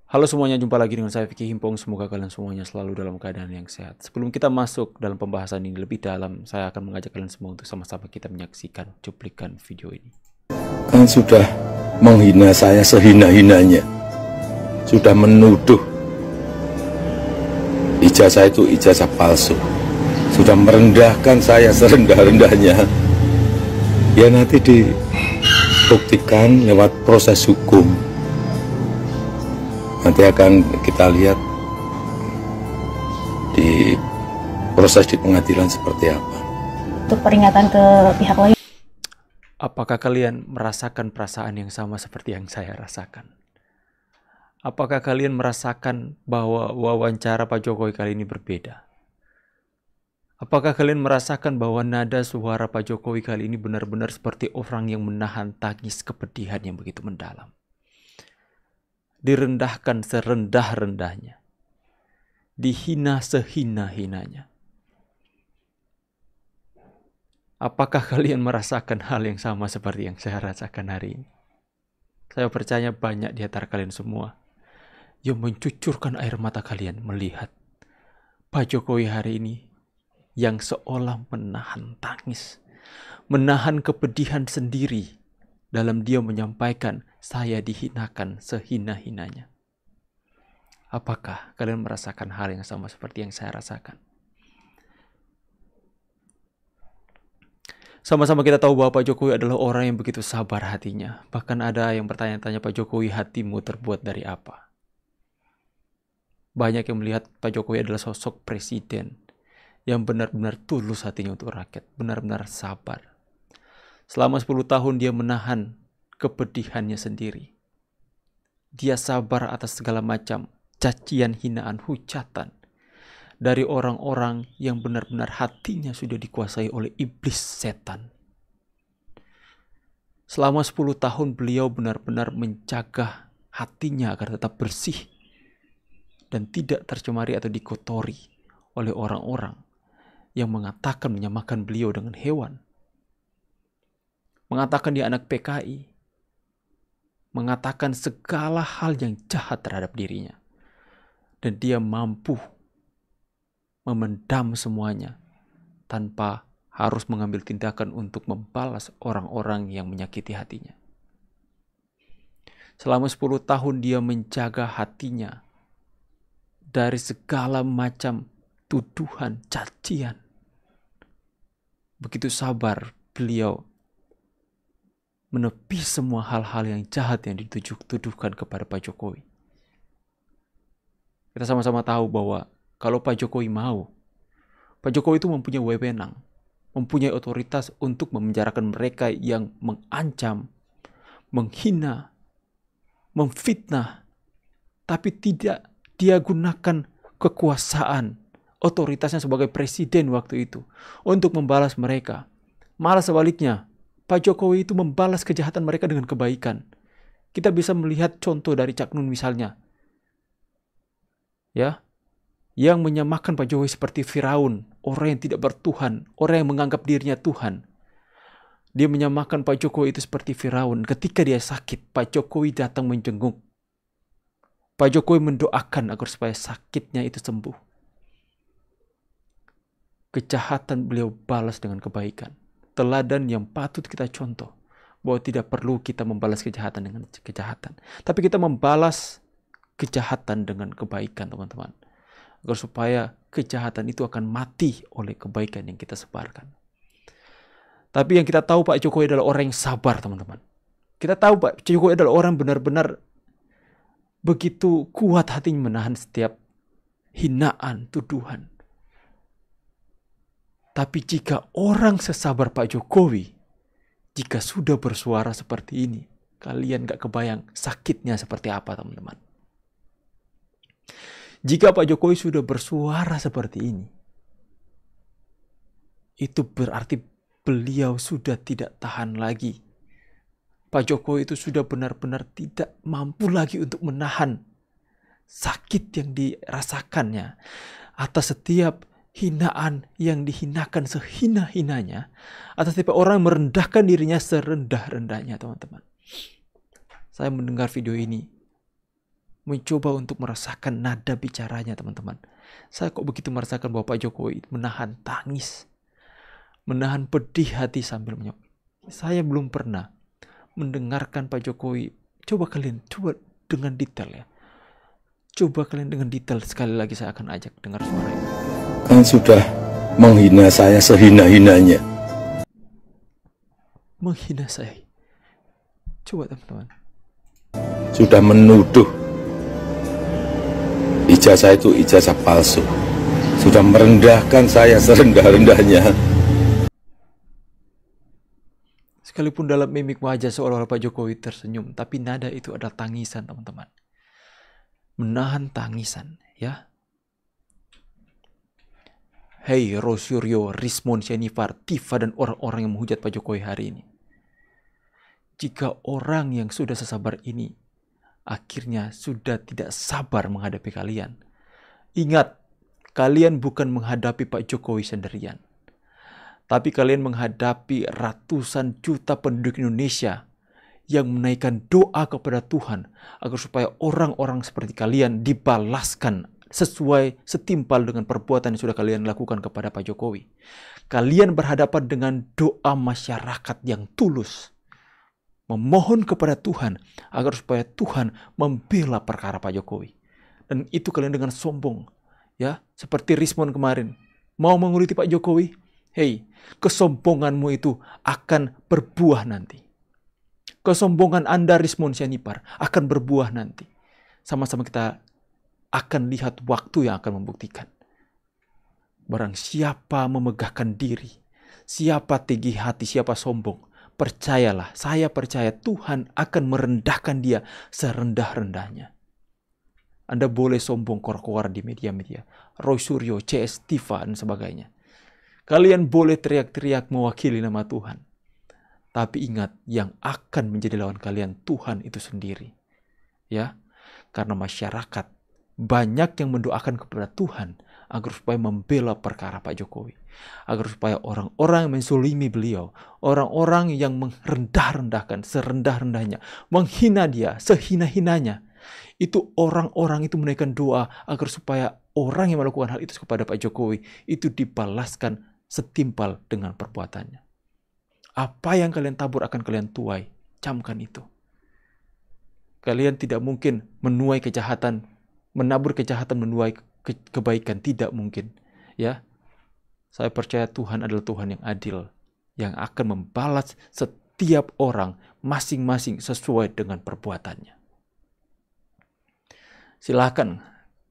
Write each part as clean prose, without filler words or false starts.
Halo semuanya, jumpa lagi dengan saya Vicky Himpong. Semoga kalian semuanya selalu dalam keadaan yang sehat. Sebelum kita masuk dalam pembahasan ini lebih dalam, saya akan mengajak kalian semua untuk sama-sama kita menyaksikan cuplikan video ini. Kan sudah menghina saya sehina-hinanya, sudah menuduh ijazah itu ijazah palsu, sudah merendahkan saya serendah-rendahnya. Ya nanti dibuktikan lewat proses hukum. Nanti akan kita lihat di proses di pengadilan seperti apa. Untuk peringatan ke pihak lain. Apakah kalian merasakan perasaan yang sama seperti yang saya rasakan? Apakah kalian merasakan bahwa wawancara Pak Jokowi kali ini berbeda? Apakah kalian merasakan bahwa nada suara Pak Jokowi kali ini benar-benar seperti orang yang menahan tangis kepedihan yang begitu mendalam? Direndahkan serendah-rendahnya, dihina sehina-hinanya. Apakah kalian merasakan hal yang sama seperti yang saya rasakan hari ini? Saya percaya banyak di antara kalian semua yang mencucurkan air mata kalian melihat Pak Jokowi hari ini yang seolah menahan tangis, menahan kepedihan sendiri dalam dia menyampaikan, saya dihinakan sehina-hinanya. Apakah kalian merasakan hal yang sama seperti yang saya rasakan? Sama-sama kita tahu bahwa Pak Jokowi adalah orang yang begitu sabar hatinya. Bahkan ada yang bertanya-tanya, Pak Jokowi, hatimu terbuat dari apa? Banyak yang melihat Pak Jokowi adalah sosok presiden yang benar-benar tulus hatinya untuk rakyat, benar-benar sabar. Selama 10 tahun dia menahan kepedihannya sendiri. Dia sabar atas segala macam cacian, hinaan, hujatan dari orang-orang yang benar-benar hatinya sudah dikuasai oleh iblis setan. Selama 10 tahun beliau benar-benar menjaga hatinya agar tetap bersih dan tidak tercemari atau dikotori oleh orang-orang yang mengatakan menyamakan beliau dengan hewan. Mengatakan dia anak PKI, mengatakan segala hal yang jahat terhadap dirinya. Dan dia mampu memendam semuanya tanpa harus mengambil tindakan untuk membalas orang-orang yang menyakiti hatinya. Selama 10 tahun dia menjaga hatinya dari segala macam tuduhan, cacian. Begitu sabar beliau menepis semua hal-hal yang jahat yang dituduhkan kepada Pak Jokowi. Kita sama-sama tahu bahwa kalau Pak Jokowi mau, Pak Jokowi itu mempunyai wewenang, mempunyai otoritas untuk memenjarakan mereka yang mengancam, menghina, memfitnah, tapi tidak dia gunakan kekuasaan, otoritasnya sebagai presiden waktu itu untuk membalas mereka. Malah sebaliknya, Pak Jokowi itu membalas kejahatan mereka dengan kebaikan. Kita bisa melihat contoh dari Cak Nun misalnya. Ya, yang menyamakan Pak Jokowi seperti Firaun, orang yang tidak bertuhan, orang yang menganggap dirinya Tuhan. Dia menyamakan Pak Jokowi itu seperti Firaun. Ketika dia sakit, Pak Jokowi datang menjenguk. Pak Jokowi mendoakan agar supaya sakitnya itu sembuh. Kejahatan beliau balas dengan kebaikan. Teladan yang patut kita contoh, bahwa tidak perlu kita membalas kejahatan dengan kejahatan, tapi kita membalas kejahatan dengan kebaikan, teman-teman, agar supaya kejahatan itu akan mati oleh kebaikan yang kita sebarkan. Tapi yang kita tahu Pak Jokowi adalah orang yang sabar, teman-teman. Kita tahu Pak Jokowi adalah orang benar-benar begitu kuat hatinya menahan setiap hinaan, tuduhan. Tapi jika orang sesabar Pak Jokowi, jika sudah bersuara seperti ini, kalian gak kebayang sakitnya seperti apa, teman-teman. Jika Pak Jokowi sudah bersuara seperti ini, itu berarti beliau sudah tidak tahan lagi. Pak Jokowi itu sudah benar-benar tidak mampu lagi untuk menahan sakit yang dirasakannya atas setiap hinaan yang dihinakan sehina-hinanya, atas setiap orang merendahkan dirinya serendah-rendahnya, teman-teman. Saya mendengar video ini mencoba untuk merasakan nada bicaranya, teman-teman. Saya kok begitu merasakan bahwa Pak Jokowi menahan tangis, menahan pedih hati sambil menyoki. Saya belum pernah mendengarkan Pak Jokowi. Coba dengan detail ya. Coba kalian dengan detail, sekali lagi saya akan ajak dengar suara ini. Kan sudah menghina saya sehina-hinanya. Menghina saya. Coba teman-teman. Sudah menuduh ijazah itu ijazah palsu. Sudah merendahkan saya serendah-rendahnya. Sekalipun dalam mimik wajah seolah-olah Pak Jokowi tersenyum, tapi nada itu adalah tangisan, teman-teman. Menahan tangisan, ya. Hei Rosuryo, Rismon, Syanifar, Tifa, dan orang-orang yang menghujat Pak Jokowi hari ini. Jika orang yang sudah sesabar ini akhirnya sudah tidak sabar menghadapi kalian, ingat, kalian bukan menghadapi Pak Jokowi sendirian. Tapi kalian menghadapi ratusan juta penduduk Indonesia yang menaikkan doa kepada Tuhan agar supaya orang-orang seperti kalian dibalaskan sesuai setimpal dengan perbuatan yang sudah kalian lakukan kepada Pak Jokowi. Kalian berhadapan dengan doa masyarakat yang tulus, memohon kepada Tuhan agar supaya Tuhan membela perkara Pak Jokowi. Dan itu kalian dengan sombong, ya, seperti Rismon kemarin mau menguliti Pak Jokowi. Hei, kesombonganmu itu akan berbuah nanti. Kesombongan Anda, Rismon Syanipar, akan berbuah nanti. Sama-sama kita akan lihat waktu yang akan membuktikan. Barang siapa memegahkan diri, siapa tinggi hati, siapa sombong, percayalah, saya percaya Tuhan akan merendahkan dia serendah-rendahnya. Anda boleh sombong kor-kor di media-media, Roy Suryo, CS, Tifa, dan sebagainya. Kalian boleh teriak-teriak mewakili nama Tuhan. Tapi ingat, yang akan menjadi lawan kalian Tuhan itu sendiri. Ya, karena masyarakat banyak yang mendoakan kepada Tuhan agar supaya membela perkara Pak Jokowi. Agar supaya orang-orang yang menzolimi beliau, orang-orang yang merendah-rendahkan serendah-rendahnya, menghina dia sehina-hinanya, itu orang-orang itu menaikkan doa agar supaya orang yang melakukan hal itu kepada Pak Jokowi itu dibalaskan setimpal dengan perbuatannya. Apa yang kalian tabur akan kalian tuai. Camkan itu. Kalian tidak mungkin menuai kejahatan, menabur kejahatan menuai kebaikan, tidak mungkin. Ya, saya percaya Tuhan adalah Tuhan yang adil, yang akan membalas setiap orang masing-masing sesuai dengan perbuatannya. Silakan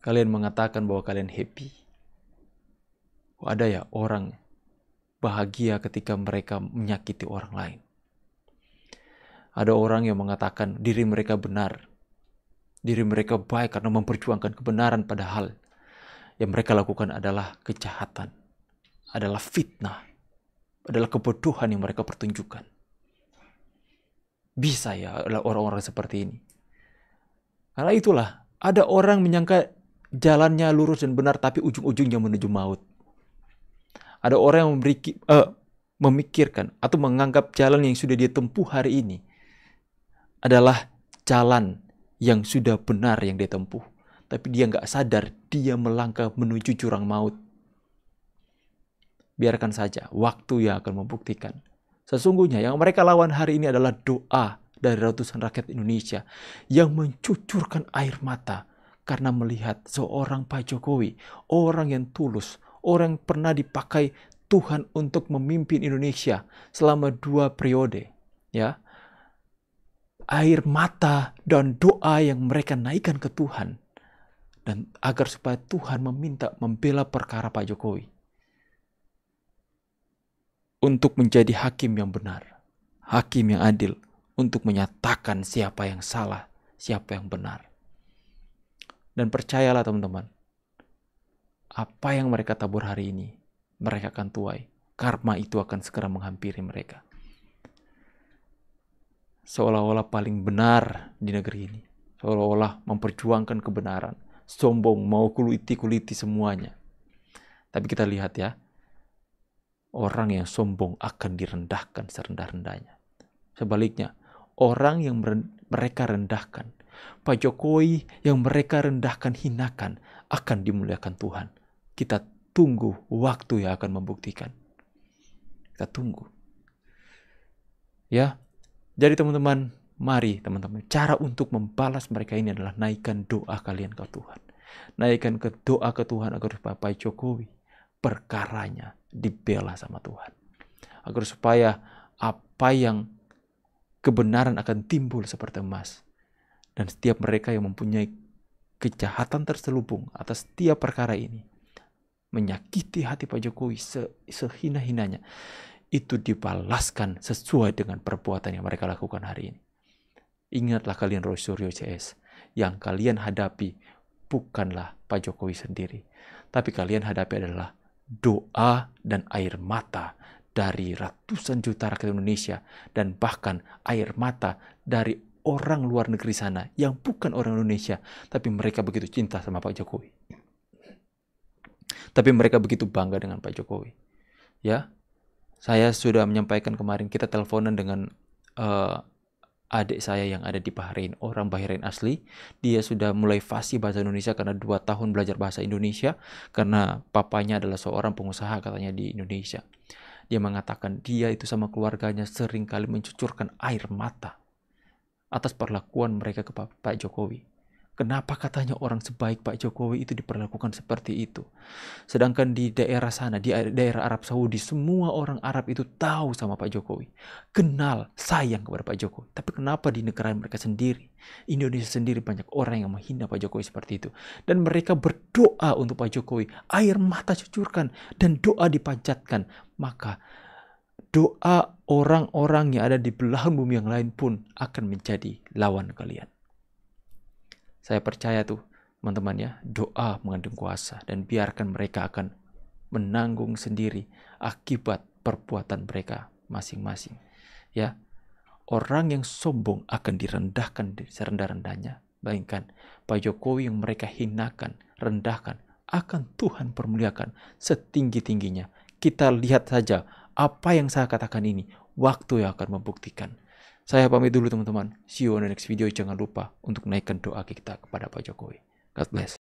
kalian mengatakan bahwa kalian happy. Ada ya orang bahagia ketika mereka menyakiti orang lain. Ada orang yang mengatakan diri mereka benar, diri mereka baik karena memperjuangkan kebenaran, padahal yang mereka lakukan adalah kejahatan, adalah fitnah, adalah kebodohan yang mereka pertunjukkan. Bisa ya orang-orang seperti ini. Karena itulah, ada orang menyangka jalannya lurus dan benar tapi ujung-ujungnya menuju maut. Ada orang yang memikirkan atau menganggap jalan yang sudah dia tempuh hari ini adalah jalan yang sudah benar yang dia tempuh. Tapi dia nggak sadar dia melangkah menuju jurang maut. Biarkan saja, waktu yang akan membuktikan. Sesungguhnya yang mereka lawan hari ini adalah doa dari ratusan rakyat Indonesia yang mencucurkan air mata karena melihat seorang Pak Jokowi, orang yang tulus, orang yang pernah dipakai Tuhan untuk memimpin Indonesia selama 2 periode. Ya, air mata dan doa yang mereka naikkan ke Tuhan, dan agar supaya Tuhan membela perkara Pak Jokowi untuk menjadi hakim yang benar, hakim yang adil, untuk menyatakan siapa yang salah, siapa yang benar. Dan percayalah teman-teman, apa yang mereka tabur hari ini, mereka akan tuai. Karma itu akan segera menghampiri mereka. Seolah-olah paling benar di negeri ini. Seolah-olah memperjuangkan kebenaran. Sombong, mau kuliti-kuliti semuanya. Tapi kita lihat ya, orang yang sombong akan direndahkan serendah-rendahnya. Sebaliknya, orang yang mereka rendahkan, Pak Jokowi yang mereka rendahkan, hinakan, akan dimuliakan Tuhan. Kita tunggu waktu yang akan membuktikan. Kita tunggu. Ya, jadi teman-teman, mari teman-teman, cara untuk membalas mereka ini adalah naikkan doa kalian ke Tuhan. Naikkan ke doa ke Tuhan agar supaya Pak Jokowi perkaranya dibela sama Tuhan. Agar supaya apa yang kebenaran akan timbul seperti emas. Dan setiap mereka yang mempunyai kejahatan terselubung atas setiap perkara ini, menyakiti hati Pak Jokowi sehina-hinanya, itu dibalaskan sesuai dengan perbuatan yang mereka lakukan hari ini. Ingatlah kalian Rosario CS, yang kalian hadapi bukanlah Pak Jokowi sendiri, tapi kalian hadapi adalah doa dan air mata dari ratusan juta rakyat Indonesia, dan bahkan air mata dari orang luar negeri sana yang bukan orang Indonesia, tapi mereka begitu cinta sama Pak Jokowi. Tapi mereka begitu bangga dengan Pak Jokowi. Ya, saya sudah menyampaikan kemarin, kita teleponan dengan adik saya yang ada di Bahrain, orang Bahrain asli. Dia sudah mulai fasih bahasa Indonesia karena 2 tahun belajar bahasa Indonesia, karena papanya adalah seorang pengusaha katanya di Indonesia. Dia mengatakan dia itu sama keluarganya sering kali mencucurkan air mata atas perlakuan mereka ke Pak Jokowi. Kenapa katanya orang sebaik Pak Jokowi itu diperlakukan seperti itu? Sedangkan di daerah sana, di daerah Arab Saudi, semua orang Arab itu tahu sama Pak Jokowi. Kenal, sayang kepada Pak Jokowi. Tapi kenapa di negara mereka sendiri, Indonesia sendiri, banyak orang yang menghina Pak Jokowi seperti itu. Dan mereka berdoa untuk Pak Jokowi. Air mata cucurkan dan doa dipanjatkan. Maka doa orang-orang yang ada di belahan bumi yang lain pun akan menjadi lawan kalian. Saya percaya tuh teman-teman ya, doa mengandung kuasa, dan biarkan mereka akan menanggung sendiri akibat perbuatan mereka masing-masing. Ya, orang yang sombong akan direndahkan serendah-rendahnya. Bayangkan, Pak Jokowi yang mereka hinakan, rendahkan, akan Tuhan permuliakan setinggi-tingginya. Kita lihat saja apa yang saya katakan ini, waktu yang akan membuktikan. Saya pamit dulu teman-teman. See you on the next video. Jangan lupa untuk naikkan doa kita kepada Pak Jokowi. God bless.